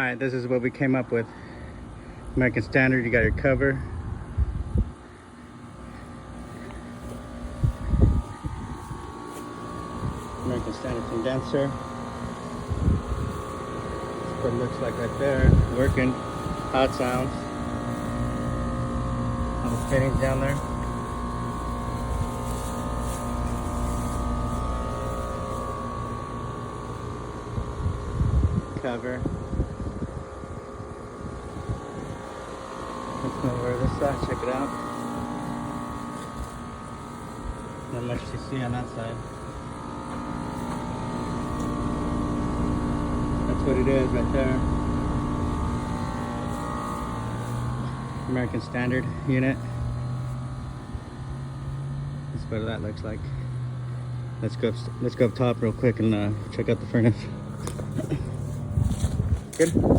All right, this is what we came up with. American Standard, you got your cover. American Standard condenser. That's what it looks like right there. Working. Hot sounds. All the fittings down there. Cover. Let's go over this side, check it out. Not much to see on that side. That's what it is right there. American Standard unit. That's what that looks like. Let's go up top real quick and check out the furnace. Good.